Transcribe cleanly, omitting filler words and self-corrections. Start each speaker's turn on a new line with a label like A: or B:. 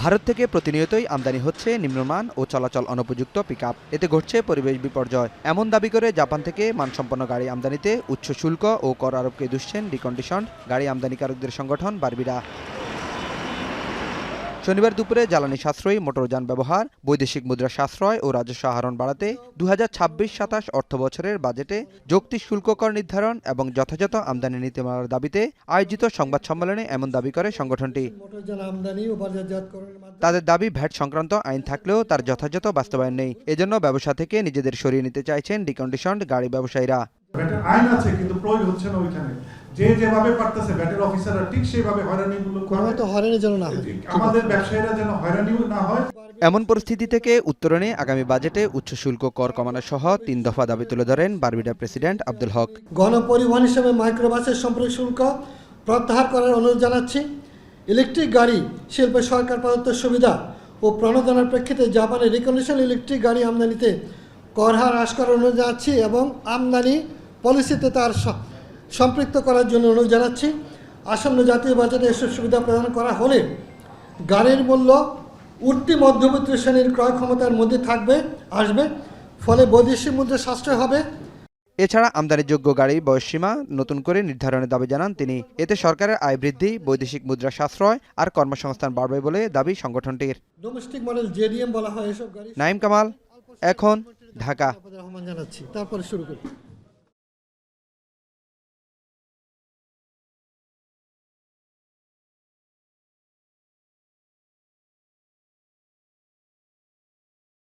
A: ভারত থেকে প্রতিনিয়তই আমদানি হচ্ছে নিম্নমান ও চলাচল অনুপযুক্ত পিকআপ। এতে ঘটছে পরিবেশ বিপর্যয়। এমন দাবি করে জাপান থেকে মানসম্পন্ন গাড়ি আমদানিতে উচ্চ শুল্ক ও কর আরোপকে দুষছেন ডিকন্ডিশনড গাড়ি আমদানিকারকদের সংগঠন বারবিরা। শনিবার দুপুরে জ্বালানি সাশ্রয়ী মোটরযান ব্যবহার, বৈদেশিক মুদ্রা সাশ্রয় ও রাজস্ব আহরণ বাড়াতে 2026-27 অর্থ বছরের বাজেটে যৌক্তিক শুল্ক কর নির্ধারণ এবং যথাযথ আমদানি নীতিমালার দাবিতে আয়োজিত সংবাদ সম্মেলনে এমন দাবি করে সংগঠনটি। তাদের দাবি, ভ্যাট সংক্রান্ত আইন থাকলেও তার যথাযথ বাস্তবায়ন নেই। এজন্য ব্যবসা থেকে নিজেদের সরিয়ে নিতে চাইছেন ডিকন্ডিশনড গাড়ি ব্যবসায়ীরা।
B: ভ্যাটের আইন আছে কিন্তু প্রয়োগ হচ্ছে না ওইখানে। যে যেভাবে পারতেছে ভ্যাটের অফিসাররা ঠিক সেইভাবে হয়রানিগুলো করে, তো হয়রানি যেন না হয়, আমাদের ব্যবসায়ীরা যেন হয়রানিও না হয়।
A: এমন পরিস্থিতি থেকে উত্তরণে আগামী বাজেটে উচ্চ শুল্ক কর কমানো সহ 3 দফা দাবি তুলে ধরেন বারবিডা প্রেসিডেন্ট আব্দুল হক।
C: গণপরিবহন হিসেবে মাইক্রোবাসের সম্পর্ক শুল্ক প্রত্যাহার করার অনুরোধ জানাচ্ছি। ইলেকট্রিক গাড়ি শিল্পে সরকার প্রদত্ত সুবিধা ও প্রণোদনার প্রেক্ষিতে জাপানের রিকন্ডিশন ইলেকট্রিক গাড়ি আমদানিতে কর হার হ্রাস করার অনুরোধ জানাচ্ছি এবং আমদানি পলিসিতে তার সম্পৃক্ত করার জন্য অনুরোধ জানাচ্ছি। আসন্ন জাতীয় বাজেটে এসব সুবিধা প্রদান করা হলে গাড়ির মূল্য উঠতি মধ্যবিত্ত শ্রেণীর ক্রয় ক্ষমতার মধ্যে আসবে, ফলে বৈদেশিক মুদ্রা সাশ্রয় হবে।
A: এছাড়া আমদানিযোগ্য গাড়ি বয়সসীমা নতুন করে নির্ধারণের দাবি জানান তিনি। এতে সরকারের আয় বৃদ্ধি, বৈদেশিক মুদ্রা সাশ্রয় আর কর্মসংস্থান বাড়বে বলে দাবি সংগঠনটির।
C: ডোমেস্টিক মডেল জেডিএম বলা হয় এসব গাড়ি।
A: নাইম কামাল, এখন, ঢাকা।
C: তারপরে শুরু করি।